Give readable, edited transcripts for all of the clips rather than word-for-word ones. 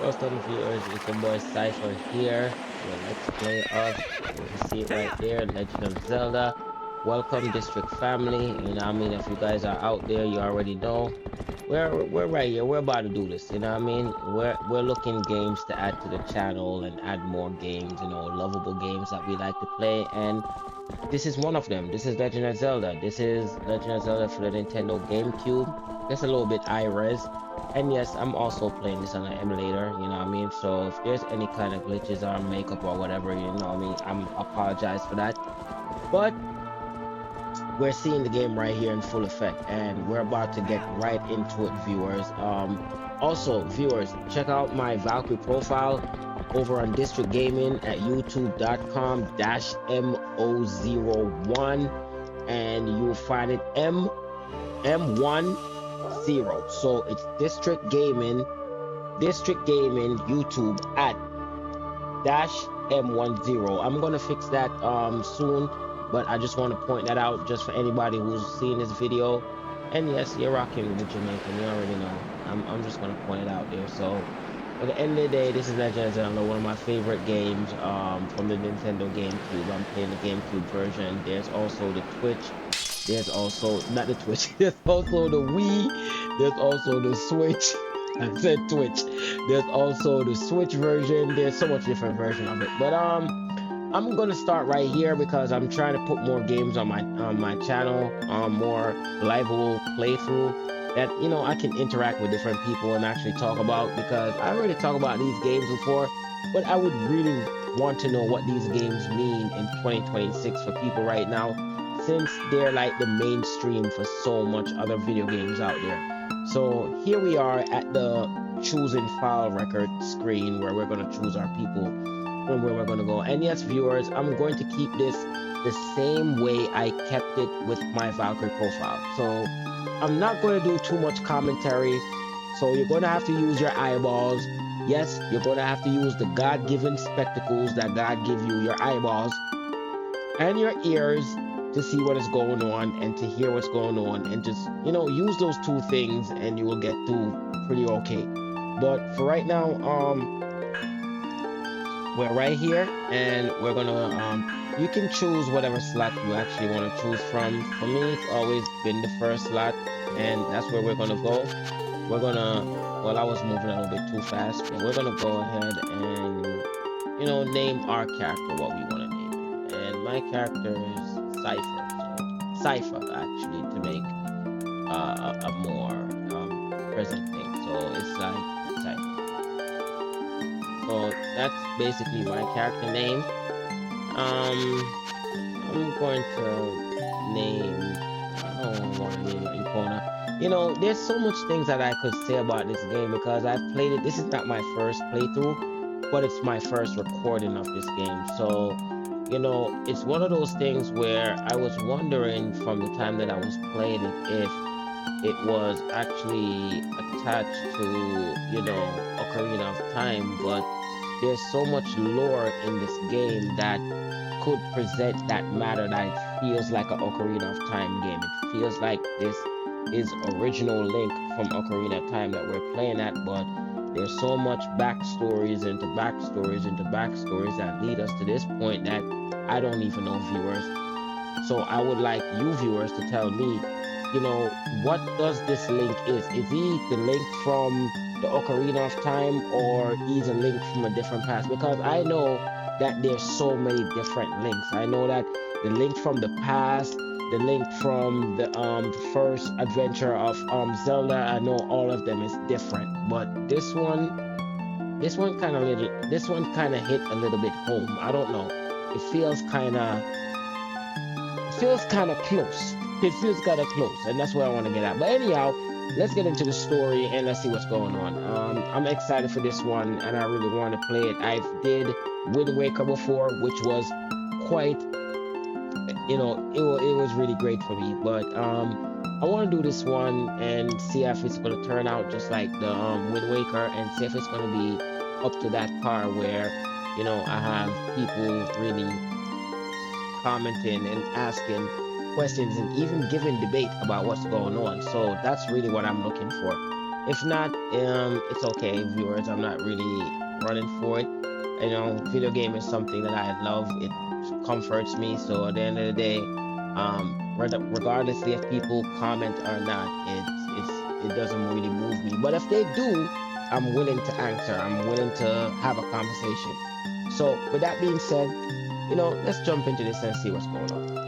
What's up, viewers? It's your boy Cypher here. Your Let's Play of, you see it right there, Legend of Zelda. Welcome, District family. You know what I mean? If you guys are out there, you already know. We're right here. We're about to do this. You know what I mean? We're looking games to add to the channel and add more games, lovable games that we like to play. And this is one of them. This is Legend of Zelda. This is Legend of Zelda for the Nintendo GameCube. Just a little bit high res. And yes, I'm also playing this on an emulator, you know what I mean? So if there's any kind of glitches or makeup or whatever, you know what I mean? I'm apologize for that. But we're seeing the game right here in full effect, and we're about to get right into it, viewers. Also, viewers, check out my Valkyrie profile over on District Gaming at youtube.com-mo01, and you'll find it M10. So it's District Gaming YouTube at -M10. I'm gonna fix that soon, but I just want to point that out just for anybody who's seeing this video. And yes, you're rocking with Jamaican, you already know. I'm just gonna point it out there. So at the end of the day, this is Legend of Zelda, one of my favorite games from the Nintendo GameCube. I'm playing the GameCube version. There's also the Twitch. There's also not the Twitch. There's also the Wii. There's also the Switch. I said Twitch. There's also the Switch version. There's so much different version of it. But I'm gonna start right here because I'm trying to put more games on my channel, more livable playthrough that I can interact with different people and actually talk about, because I already talked about these games before, but I would really want to know what these games mean in 2026 for people right now, since they're like the mainstream for so much other video games out there. So here we are at the choosing file record screen where we're going to choose our people and where we're going to go. And yes, viewers, I'm going to keep this the same way I kept it with my Valkyrie profile. So I'm not going to do too much commentary. So you're going to have to use your eyeballs. Yes, you're going to have to use the God-given spectacles that God give you, your eyeballs and your ears, to see what is going on and to hear what's going on, and just use those two things and you will get through pretty okay. But for right now, we're right here, and we're gonna you can choose whatever slot you actually want to choose from. For me, it's always been the first slot, and that's where we're gonna go. We're gonna, well, I was moving a little bit too fast, but we're gonna go ahead and name our character what we want to name it. And my character is Cypher. So Cypher, actually, to make a more present thing. So it's like Cypher. So that's basically my character name. I'm going to name, I don't want to name it Epona. There's so much things that I could say about this game, because I've played it. This is not my first playthrough, but it's my first recording of this game. So it's one of those things where I was wondering from the time that I was playing it if it was actually attached to Ocarina of Time. But there's so much lore in this game that could present that matter, that it feels like an Ocarina of Time game. It feels like this is original Link from Ocarina of Time that we're playing at, but there's so much backstories into backstories into backstories that lead us to this point that I don't even know, viewers. So I would like you viewers to tell me, what does this Link is? Is he the Link from the Ocarina of Time, or he's a Link from a different past? Because I know that there's so many different Links. I know that the Link from the past, the Link from the first adventure of Zelda, I know all of them is different. But this one kind of hit a little bit home. I don't know. It feels kind of close. It feels kind of close, and that's what I want to get at. But anyhow, let's get into the story and let's see what's going on. I'm excited for this one, and I really want to play it. I did Wind Waker before, which was quite, it was really great for me. But I want to do this one and see if it's going to turn out just like the Wind Waker, and see if it's going to be up to that par where I have people really commenting and asking questions and even giving debate about what's going on. So that's really what I'm looking for If not, it's okay, viewers. I'm not really running for it. You know, video game is something that I love. It comforts me. So at the end of the day, regardlessly if people comment or not, it doesn't really move me. But if they do, I'm willing to answer. I'm willing to have a conversation. So with that being said, let's jump into this and see what's going on.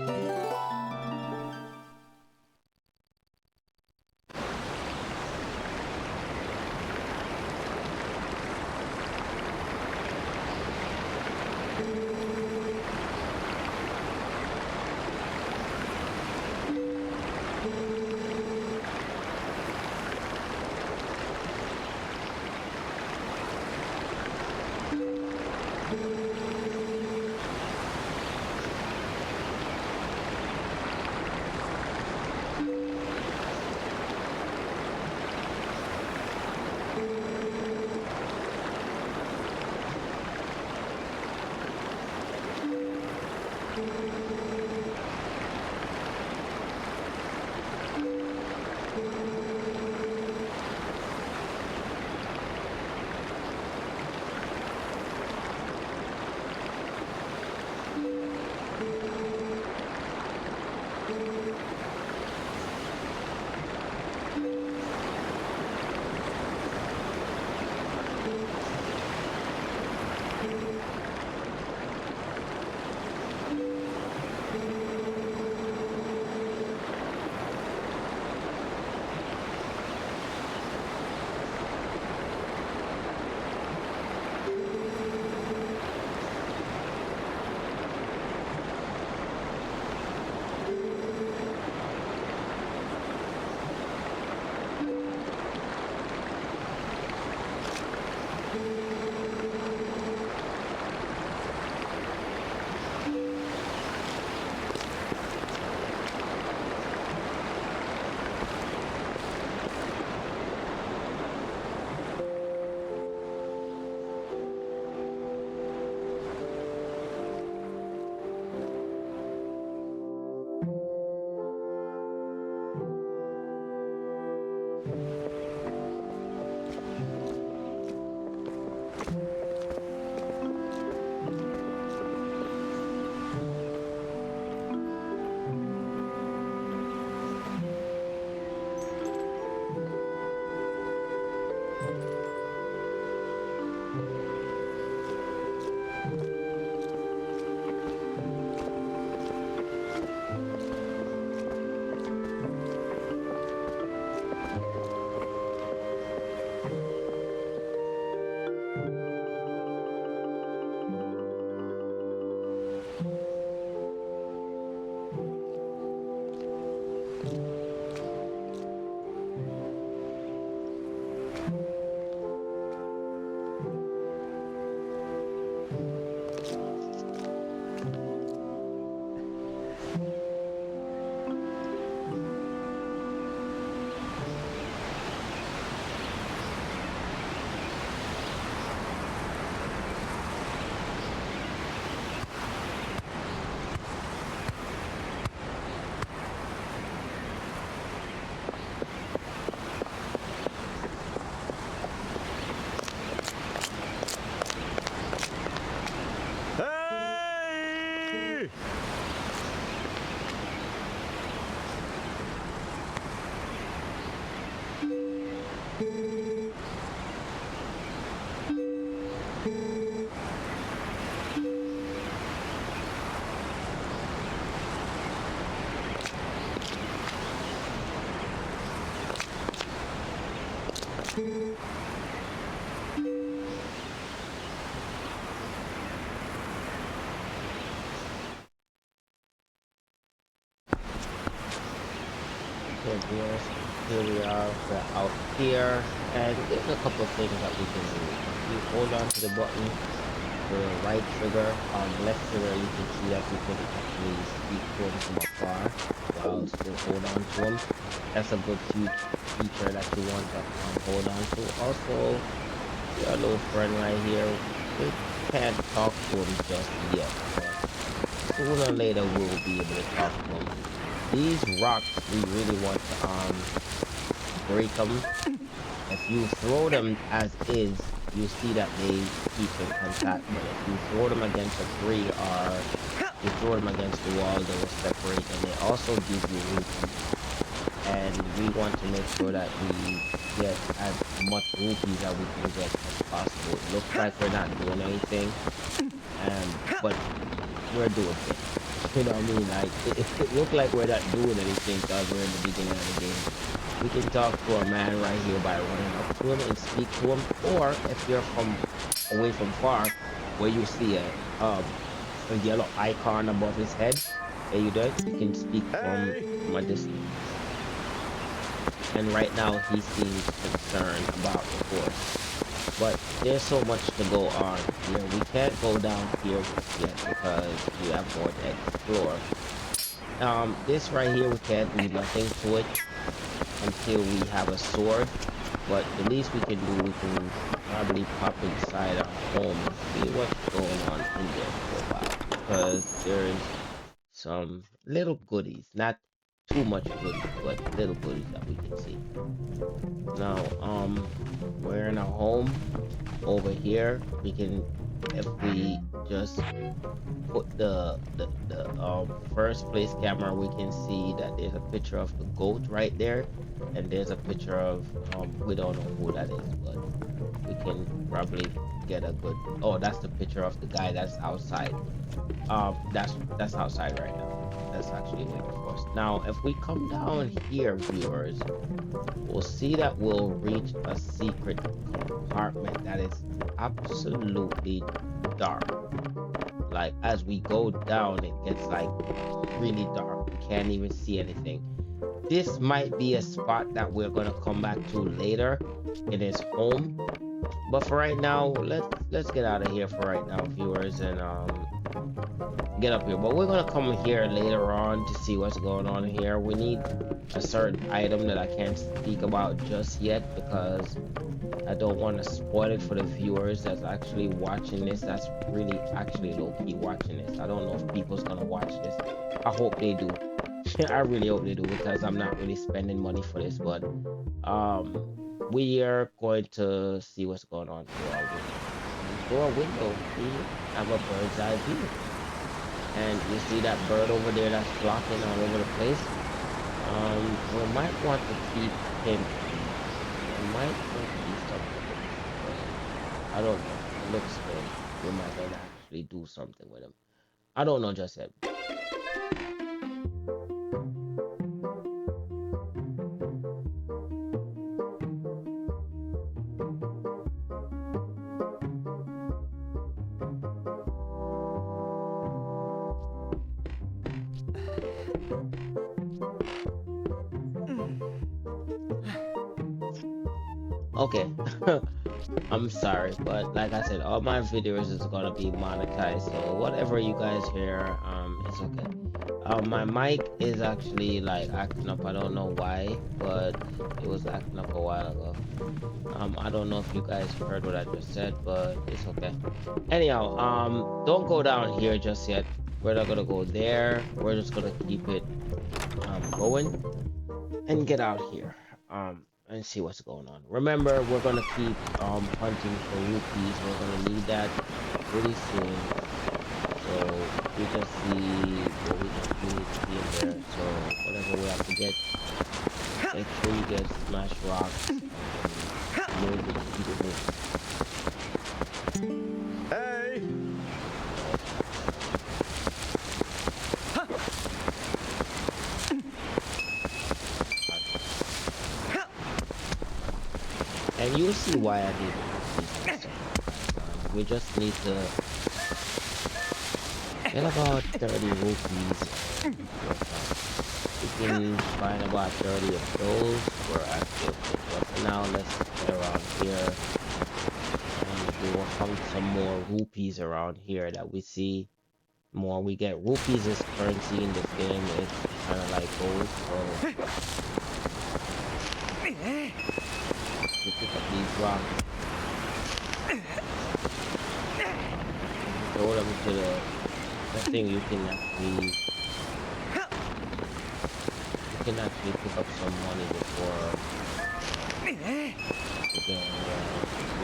Okay, viewers, here we are. We're out here, and there's a couple of things that we can do. If you hold on to the button, the right trigger, left trigger, you can see that we can actually speak to him from afar while still hold on to him. That's a good feature that you want to hold on to. Also, your little friend right here, we can't talk to him just yet, but sooner or later we'll be able to talk to him. These rocks, we really want to break them If you throw them as is, you see that they keep in contact. But if you throw them against a tree or you throw them against the wall, they will separate, and they also give you rupees. And we want to make sure that we get as much rupees as we can get as possible. It looks like we're not doing anything, but we're doing things. You know what I mean? Like it looked like we're not doing anything because we're in the beginning of the game. We can talk to a man right here by running up to him and speak to him, or if you're from away from far, where you see a yellow icon above his head, and you can speak from a distance. And right now he seems concerned about the force. But there's so much to go on here. We can't go down here yet because we have more to explore. This right here, we can't do nothing to it until we have a sword. But the least we can do, we can probably pop inside our home and see what's going on in there for a while. Because there's some little goodies, not too much goodies, but little goodies that we can see. Now, we're in a home over here. We can, if we just put the first place camera, we can see that there's a picture of the goat right there, and there's a picture of we don't know who that is, but we can probably get a good. Oh, that's the picture of the guy that's outside. That's outside right now. That's actually waiting for us. Now, if we come down here, viewers, we'll see that we'll reach a secret compartment that is absolutely dark. Like, as we go down, it gets like really dark. We can't even see anything. This might be a spot that we're gonna come back to later in his home. But for right now, let's get out of here for right now, viewers, and get up here. But we're gonna come here later on to see what's going on here. We need a certain item that I can't speak about just yet because I don't want to spoil it for the viewers that's actually watching this, that's really actually low-key watching this. I don't know if people's gonna watch this. I hope they do. I really hope they do, because I'm not really spending money for this. But we are going to see what's going on through our window. We have a bird's eye view, and you see that bird over there that's flocking all over the place. We might want to keep him. We might want to do something with him. I don't know. It looks good. We might want to actually do something with him. I don't know just yet. Okay. I'm sorry, but like I said, all my videos is gonna be monetized, so whatever you guys hear, it's okay. My mic is actually like acting up. I don't know why, but it was acting up a while ago. I don't know if you guys heard what I just said, but it's okay. Anyhow, don't go down here just yet. We're not gonna go there. We're just gonna keep it going and get out here. And see what's going on. Remember, we're gonna keep hunting for rupees. We're gonna need that pretty soon. So we just see what we need to be in there. So whatever we have to get, make sure you get smash rocks. Move it, keep it moving. Hey. And you'll see why I need it. We just need to get about 30 rupees. We can find about 30 of those. We're actually okay. But for now, let's get around here. And we will find some more rupees around here that we see. More we get rupees as currency in this game. It's kind of like gold. So you pick up these rocks, throw them to the thing. You can actually pick up some money before the game, then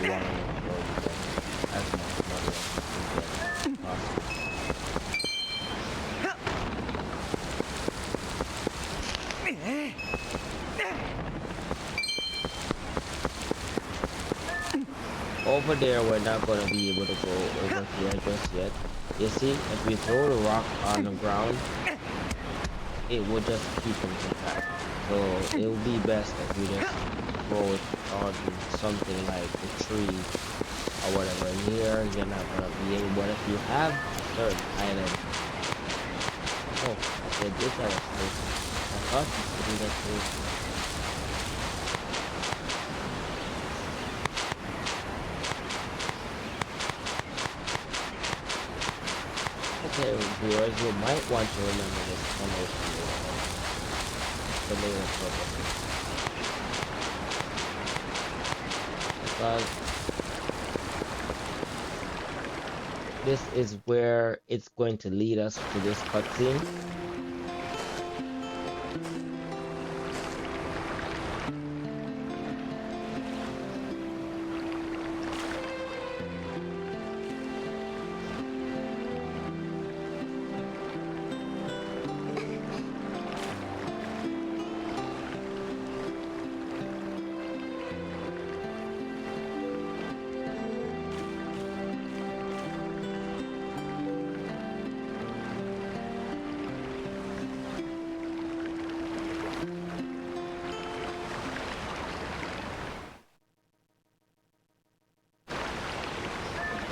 we want to make sure you get as much money as you can get as possible. Over there, we're not going to be able to go over here just yet. You see, if we throw the rock on the ground, it will just keep him intact. So it would be best if we just throw it onto something like a tree or whatever. And here, you're not going to be able, but if you have a certain island, oh, okay, this is I thought you could do that too. Okay, viewers, you might want to remember this promotion for later purposes. Because this is where it's going to lead us to this cutscene.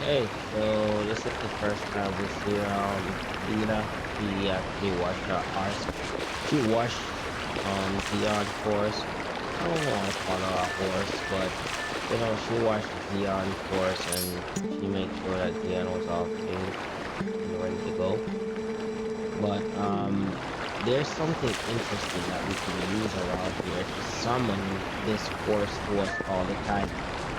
Okay, so this is the first time we see Lena. She washed her arse. She washed Zeon's horse. I don't want to call her a horse, but you know, she washed Zeon's horse and she made sure that Zeon was all clean and ready to go. But there's something interesting that we can use around here to summon this horse to us all the time.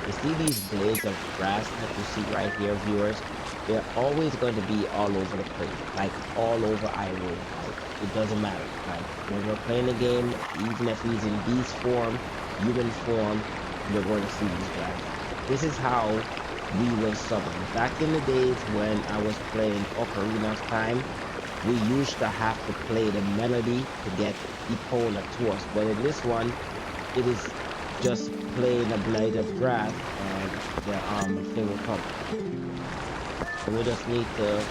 You see these blades of grass that you see right here, viewers? They're always going to be all over the place, like all over Hyrule. Like, it doesn't matter. Like when we're playing the game, even if he's in beast form, human form, you're going to see these guys. This is how we will summon. Back in the days when I was playing Ocarina of Time, we used to have to play the melody to get Epona to us, but in this one, it is just playing a blade of grass and the thing will come. So we just need to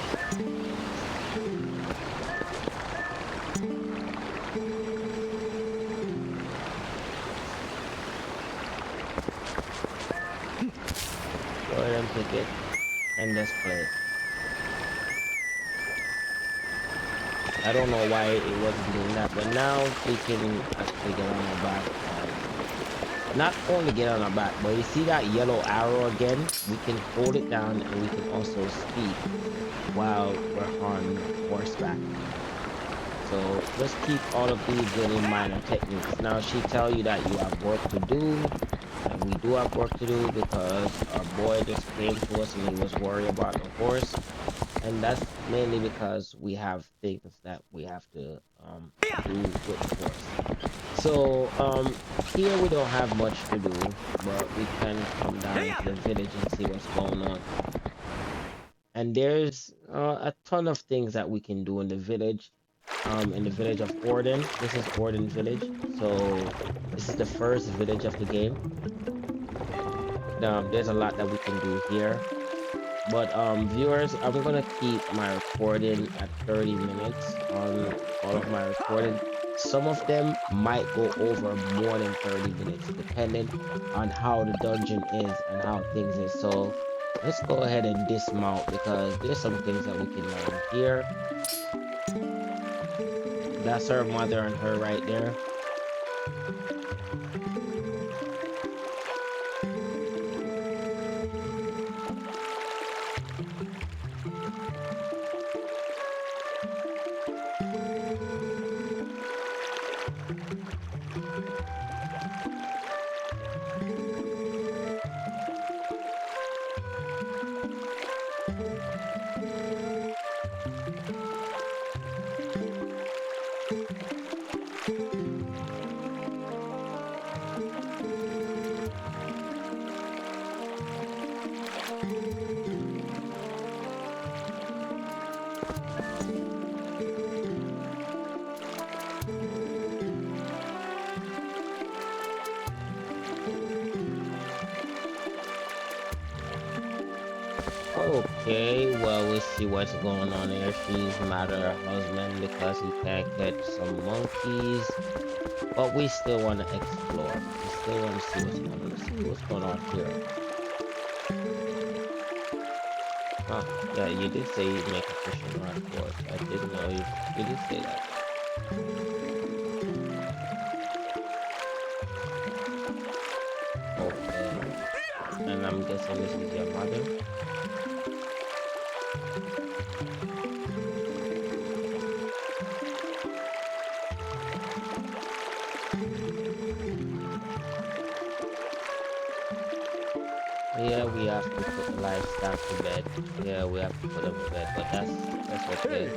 go ahead and pick it and just play it. I don't know why it wasn't doing that, but now we can actually get on our back. Not only get on our back, but you see that yellow arrow again? We can hold it down and we can also speed while we're on horseback. So just keep all of these little minor techniques. Now she tell you that you have work to do, and we do have work to do because our boy just came to us and he was worried about the horse. And that's mainly because we have things that we have to do with the horse. So here we don't have much to do, but we can come down to the village and see what's going on. And there's a ton of things that we can do in the village of Orden. This is Orden village, so this is the first village of the game. There's a lot that we can do here. But viewers, I'm gonna keep my recording at 30 minutes on all of my recording. Some of them might go over more than 30 minutes depending on how the dungeon is and how things is. So let's go ahead and dismount because there's some things that we can learn here. That's her mother and her right there. Okay, well, we'll see what's going on here. She's mad at her husband because he can't catch some monkeys. But we still want to explore. We still want to see what's going on. Let's see what's going on here. Oh, yeah, you did say you'd make a fishing rod for it. I didn't know you did say that. Okay. And I'm guessing this is your mother. Yeah, we have to put the livestock to bed. Yeah, we have to put them to bed, but that's okay.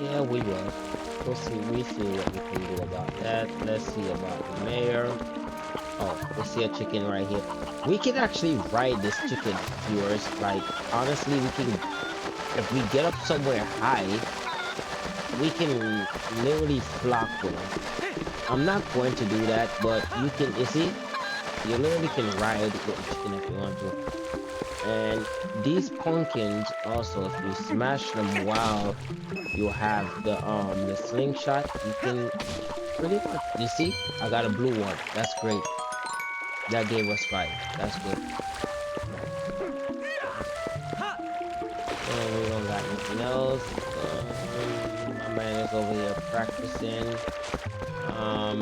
Yeah, we will. We see what we can do about that. Let's see about the mayor. Oh, we see a chicken right here. We can actually ride this chicken, viewers. Like, honestly, we can, if we get up somewhere high, we can literally flock with them. I'm not going to do that, but you can, you see, you literally can ride with the chicken if you want to. And these pumpkins also, if you smash them while you have the slingshot, you can pretty much, you see, I got a blue one. That's great. That gave us 5. That's good. And we don't got anything else. My man is over here practicing.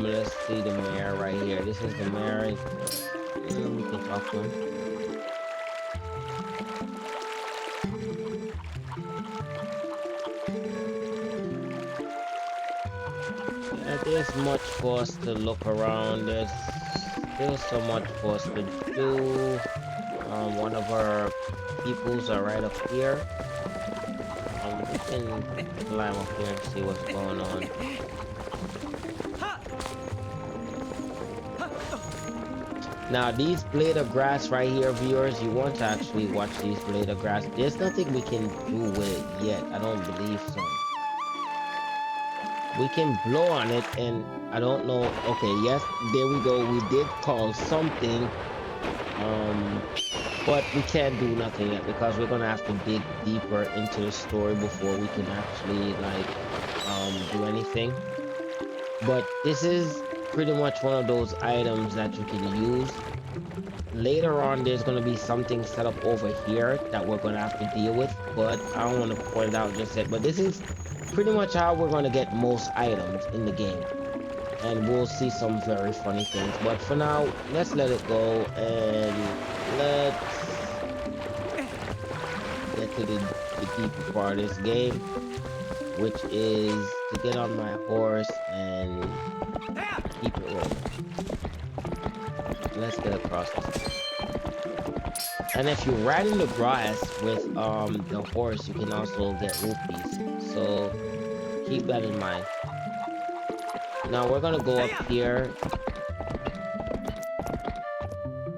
Let's see the mayor right here. This is the mayor. We can talk to him. Yeah, there's much for us to look around. There's so much for us to do. One of our peoples are right up here. We can climb up here and see what's going on. Now these blade of grass right here, viewers, you want to actually watch these blade of grass. There's nothing we can do with it yet. I don't believe so. We can blow on it, and I don't know. Okay, yes, there we go. We did call something, but we can't do nothing yet because we're gonna have to dig deeper into the story before we can actually like do anything. But this is pretty much one of those items that you can use. Later on, there's gonna be something set up over here that we're gonna have to deal with, but I don't want to point it out just yet. But this is pretty much how we're going to get most items in the game, and we'll see some very funny things. But for now, let's let it go and let's get to the deeper part of this game, which is to get on my horse and keep it rolling. Let's get across this. And if you ride in the grass with the horse, you can also get rupees. So keep that in mind. Now we're gonna go up here.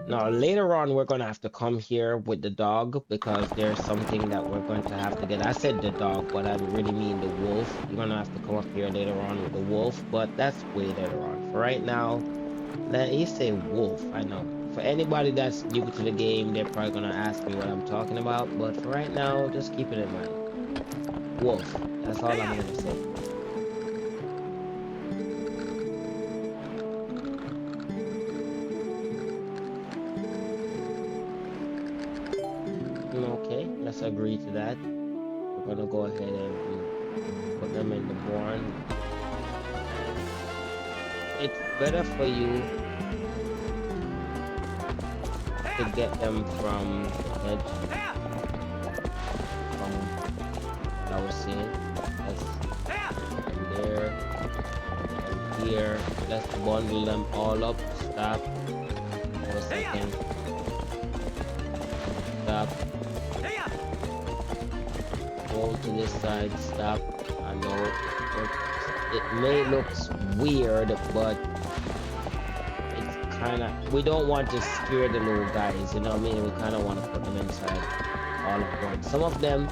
Now later on we're gonna have to come here with the dog because there's something that we're going to have to get. I said the dog, but I really mean the wolf. You're gonna have to come up here later on with the wolf, but that's way later on. For right now, you say wolf, I know. For anybody that's new to the game, they're probably gonna ask me what I'm talking about, but for right now, just keep it in mind. Wolf. That's all I'm gonna say. Okay, let's agree to that. We're gonna go ahead and put them in the barn. It's better for you to get them from the edge. From what I was seeing. There and here. Let's bundle them all up. Stop for a second. Stop. Go to this side. Stop. I know it may look weird, but it's kind of, we don't want to scare the little guys, you know what I mean? We kind of want to put them inside. all at once. Some of them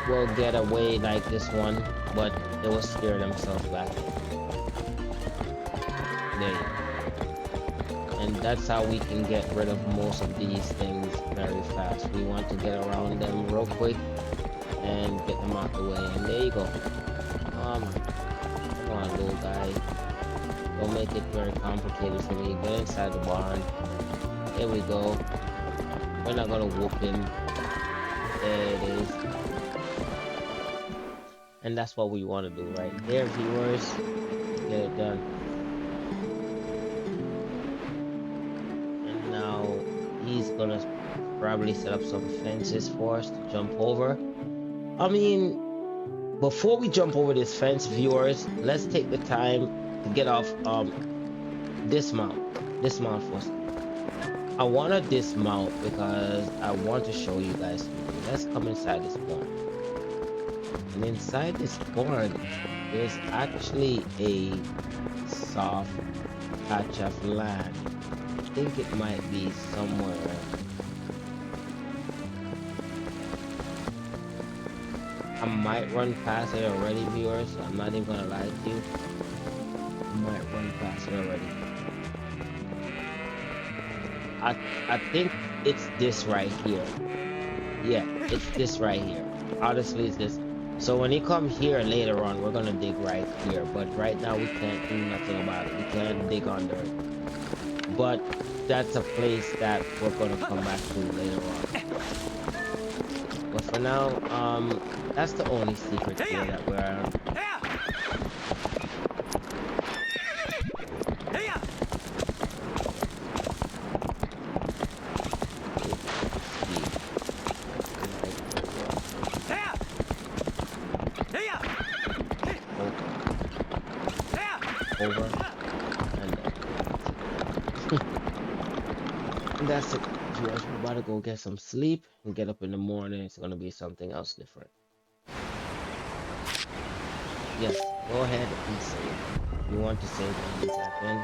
will get away like this one, but they will scare themselves back. There you go. And that's how we can get rid of most of these things very fast. We want to get around them real quick and get them out the way. And there you go. Come on, little guy. Don't make it very complicated for me. Get inside the barn. There we go. We're not gonna whoop him. There it is. And that's what we want to do right there, viewers. Get it done. And now he's gonna probably set up some fences for us to jump over. I mean, before we jump over this fence, viewers, let's take the time to get off dismount first. I want to dismount because I want to show you guys something. Let's come inside this barn. And inside this barn, there's actually a soft patch of land. I think it might be somewhere. I might run past it already, viewers. So I'm not even gonna lie to you. I might run past it already. I think it's this right here. Yeah, it's this right here. Honestly, it's this. So when you come here later on, we're gonna dig right here. But right now we can't do nothing about it. We can't dig under it. But that's a place that we're gonna come back to later on. But for now, that's the only secret here that we're. Over and that's it, viewers. We're about to go get some sleep and get up in the morning. It's gonna be something else different. Yes, go ahead and save. You want to save and tap in.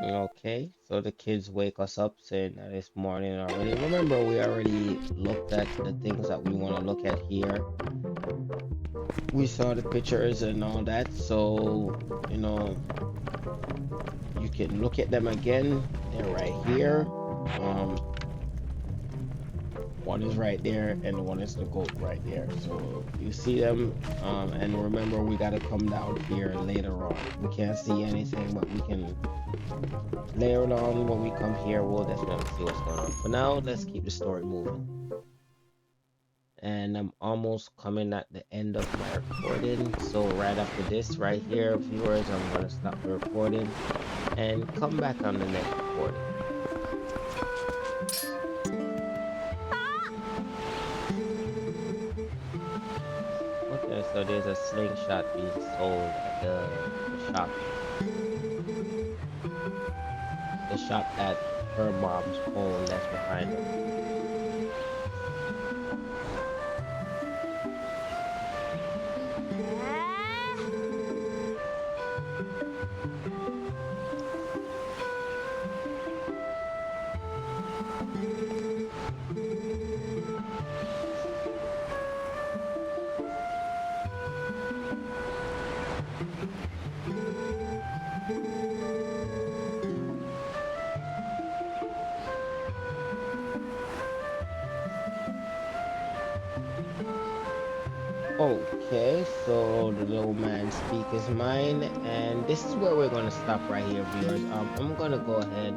Okay, so the kids wake us up saying that it's morning already. Remember, we already looked at the things that we want to look at here. We saw the pictures and all that, so you know, you can look at them again. They're right here. One is right there and one is the goat right there, so you see them. And remember, we got to come down here later on. We can't see anything, but we can later on when we come here, we'll definitely see what's going on. For now, let's keep the story moving. And I'm almost coming at the end of my recording, so right after this right here, viewers, I'm gonna stop the recording and come back on the next recording. Okay, so there's a slingshot being sold at the shop. The shop that her mom's own that's behind her. Okay, so the little man speak his mind, and this is where we're gonna stop right here, viewers. I'm gonna go ahead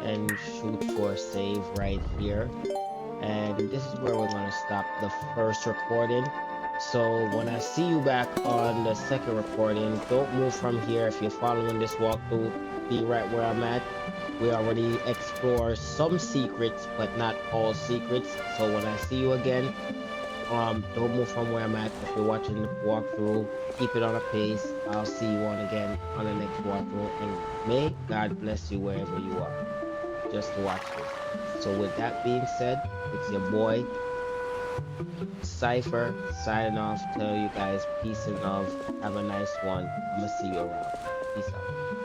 and shoot for a save right here, and this is where we're gonna stop the first recording. So when I see you back on the second recording, don't move from here. If you're following this walkthrough, be right where I'm at. We already explored some secrets, but not all secrets. So when I see you again, Don't move from where I'm at. If you're watching the walkthrough, keep it on a pace. I'll see you on again on the next walkthrough, and may God bless you wherever you are, just to watch this. So with that being said, it's your boy Cypher signing off. Tell you guys peace and love. Have a nice one. I'm gonna see you around. Peace out.